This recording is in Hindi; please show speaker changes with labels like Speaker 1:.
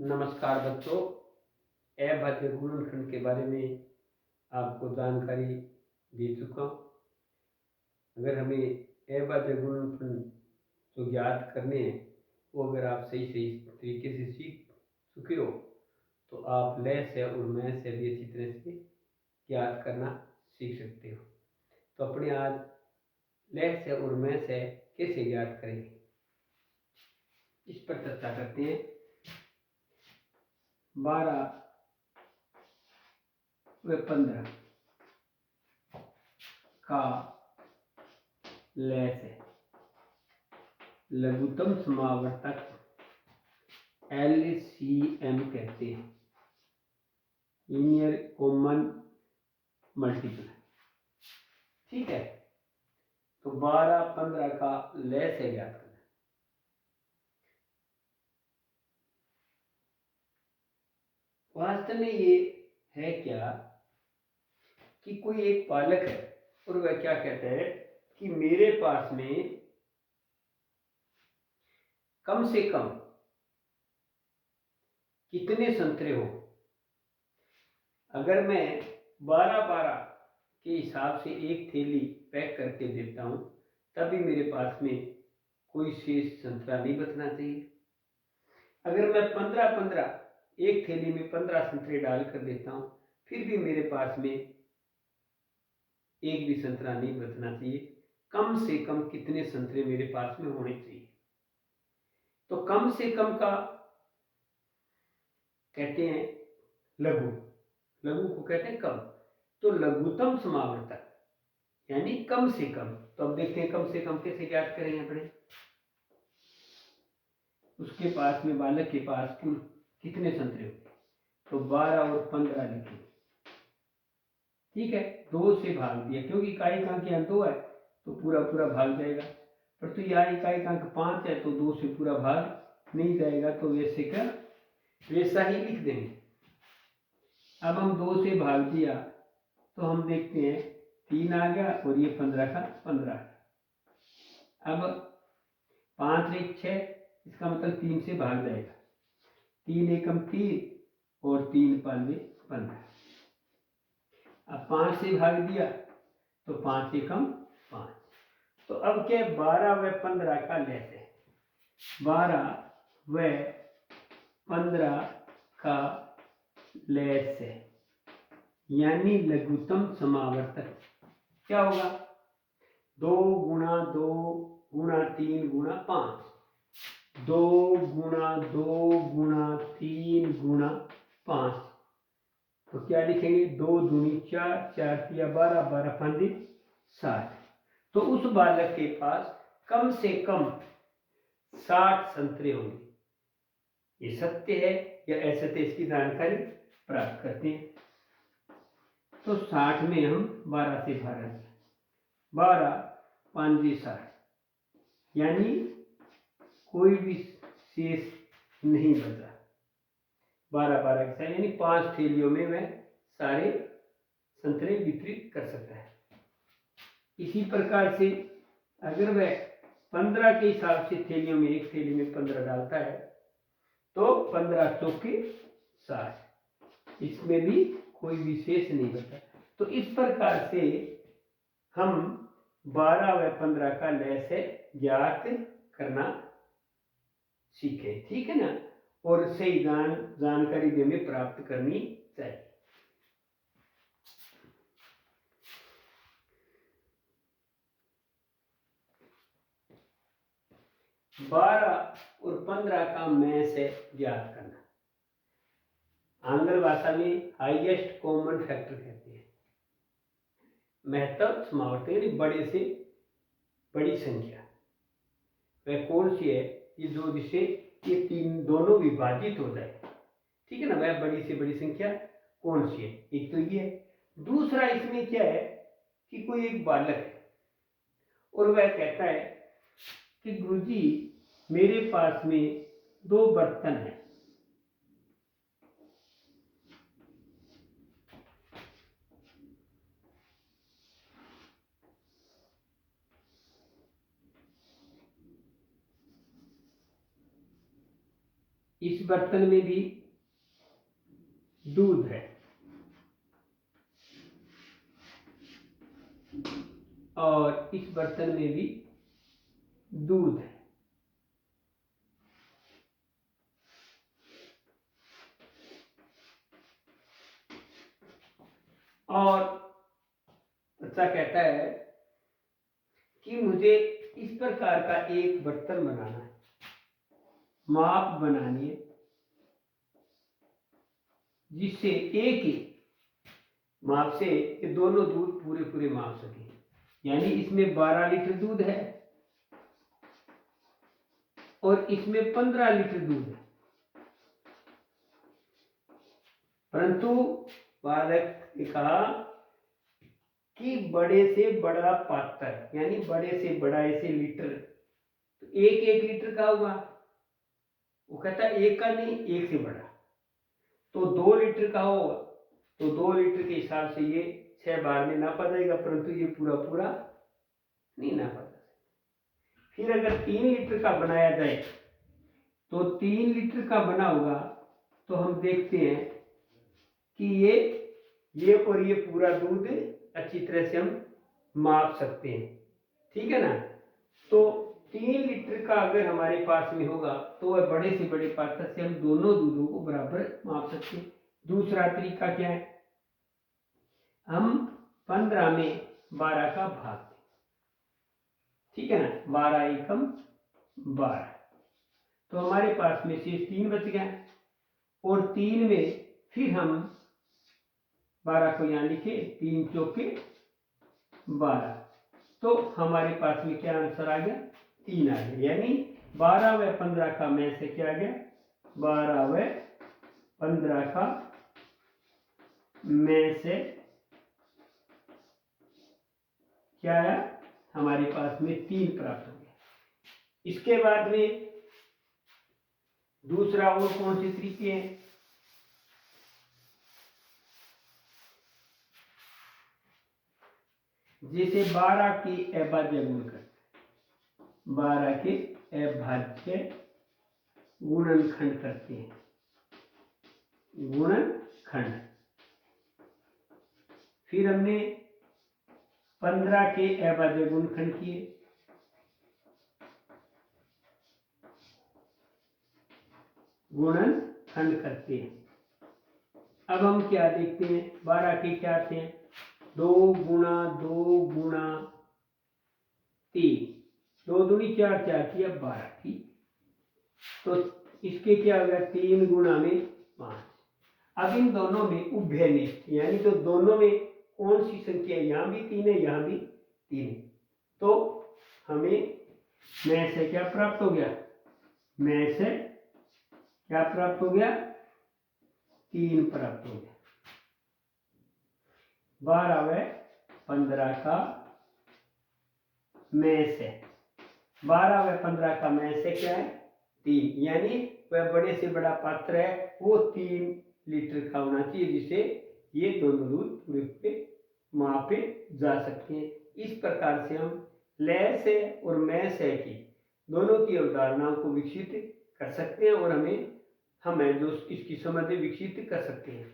Speaker 1: नमस्कार बच्चों। अभाज्य गुणनखंड के बारे में आपको जानकारी दे चुका हूँ। अगर हमें अभाज्य गुणनखंड जो ज्ञात करने हैं वो अगर आप सही सही तरीके से सीख चुके हो तो आप लय से और मैं से भी अच्छी तरह से ज्ञात करना सीख सकते हो। तो अपने आज लय से और मैं से कैसे ज्ञात करेंगे इस पर चर्चा करते हैं। 12 व 15 का लय से लघुत्तम समावर्तक LCM कहते हैं, लीनियर कॉमन मल्टीपल। ठीक है, तो 12-15 का लय से ज्ञात करना। वास्तव में ये है क्या कि कोई एक बालक है और वह क्या कहता है कि मेरे पास में कम से कम कितने संतरे हो। अगर मैं 12-12 के हिसाब से एक थैली पैक करके देता हूं तभी मेरे पास में कोई शेष संतरा नहीं बचना चाहिए। अगर मैं 15-15 एक थैली में 15 संतरे डाल कर देता हूं फिर भी मेरे पास में एक भी संतरा नहीं बचना चाहिए। कम से कम कितने संतरे मेरे पास में होने चाहिए। तो कम से कम का कहते हैं लघु, लघु को कहते हैं कम। तो लघुत्तम समावर्तक यानी कम से कम। तो अब देखते हैं कम से कम कैसे ज्ञात करेंगे अपने। उसके पास में बालक के पास कुल कितने संतरे होते, तो 12 और 15 लिखे। ठीक है, 2 से भाग दिया क्योंकि इकाई अंक यहाँ 2 है तो पूरा पूरा भाग जाएगा। पर तो यहाँ इकाई अंक 5 है तो 2 से पूरा भाग नहीं जाएगा, तो वैसे का वैसा ही लिख देंगे। अब हम 2 से भाग दिया तो हम देखते हैं 3 आ गया और ये 15 का 15। अब 5 एक 6, इसका मतलब 3 से भाग जाएगा। 3 एकम 3 और 3 पांचे 15। अब 5 से भाग दिया तो 5 एकम 5। तो अब क्या 12 व 15 का लय है। 12 व 15 का लय से यानी लघुत्तम समावर्तक क्या होगा, 2 गुणा 2 गुणा 3 गुणा 5। 2 गुणा 2 गुणा 3 गुणा 5। तो क्या लिखेंगे, 2 दूनी 4, 4 तिया 12, 12 पंजे 60। तो उस बालक के पास कम से कम 60 संतरे होंगे। ये सत्य है या असत्य, इसकी जानकारी प्राप्त करते हैं। तो 60 में हम 12 से भाग 12 5 60, यानी कोई भी शेष नहीं बचा। 12-12 के साथ यानी 5 थैलियों में वह सारे संतरे वितरित कर सकता है। इसी प्रकार से अगर वह 15 के हिसाब से थैलियों में एक थैली में 15 डालता है तो 15 चौके 60, इसमें भी कोई विशेष नहीं बचा। तो इस प्रकार से हम 12 व 15 का लय से ज्ञात करना सीखे। ठीक है ना, और सही जानकारी भी हमें प्राप्त करनी चाहिए। 12 और 15 का मैं से ज्ञात करना आंग्ल भाषा में हाईएस्ट कॉमन फैक्टर कहते हैं। महत्तम समावर्तक यानी बड़े से बड़ी संख्या वह कौन सी है, ये जो जिसे ये तीन दोनों विभाजित हो जाए। ठीक है ना, वह बड़ी से बड़ी संख्या कौन सी है, एक तो ये है। दूसरा इसमें क्या है कि कोई एक बालक है और वह कहता है कि गुरुजी मेरे पास में 2 बर्तन है। इस बर्तन में भी दूध है और इस बर्तन में भी दूध है। और बच्चा कहता है कि मुझे इस प्रकार का एक बर्तन बनाना है, माप बनानी है, जिससे एक ही माप से ये दोनों दूध पूरे पूरे माप सके। यानी इसमें 12 लीटर दूध है और इसमें 15 लीटर दूध है, परंतु बालक ने कहा कि बड़े से बड़ा पात्र, यानी बड़े से बड़ा ऐसे लीटर, तो एक एक लीटर का हुआ। वो कहता है एक का नहीं, एक से बड़ा, तो 2 लीटर का होगा, तो 2 लीटर के हिसाब से ये 6 बार में नापा जाएगा, परंतु ये पूरा पूरा नहीं नापा जा सकता। फिर अगर 3 लीटर का बनाया जाए तो 3 लीटर का बना होगा, तो हम देखते हैं कि ये और ये पूरा दूध अच्छी तरह से हम माप सकते हैं, ठीक है ना। तो 3 लीटर का अगर हमारे पास में होगा तो वह बड़े से बड़े पात्र से हम दोनों दूधों को बराबर माप सकते हैं। दूसरा तरीका क्या है, हम 15 में 12 का भाग दें, ठीक है ना, 12 एकम 12, तो हमारे पास में शेष 3 बच गया, और 3 में फिर हम 12 को यहाँ लिखे, 3 चौके 12, तो हमारे पास में क्या आंसर आ गया, 3 आ गया। यानी 12 व 15 का में से क्या आ गया, 12 व 15 का में से क्या आया, हमारे पास में 3 प्राप्त हो गया। इसके बाद में दूसरा और कौन से तरीके हैं, जैसे 12 के अभाज्य गुण करते, 12 के अभाज्य गुणनखंड करते हैं, गुणनखंड। फिर हमने 15 के अभाज्य गुणनखंड किए, गुणनखंड करते हैं। अब हम क्या देखते हैं, 12 के क्या थे, 2 गुणा 2 गुणा 3, 2 दूनी 4, 4 किया 12, ठीक। तो इसके क्या हो गया, 3 गुणा में 5। अब इन दोनों में उभयनिष्ठ, यानी तो दोनों में कौन सी संख्या, यहाँ भी 3 है, यहाँ भी 3 है, तो हमें में से क्या प्राप्त हो गया, में से क्या प्राप्त हो गया, 3 प्राप्त हो गया। 12 व 15 का में से, 12 व 15 का में से क्या है, 3, यानी वह बड़े से बड़ा पात्र है, वो 3 लीटर का होना चाहिए, जिसे ये दोनों दूध पूरे पे मापे जा सकते हैं। इस प्रकार से हम लय से और मैं से की दोनों की अवधारणाओं को विकसित कर सकते हैं और हमें जो इसकी समझ विकसित कर सकते हैं।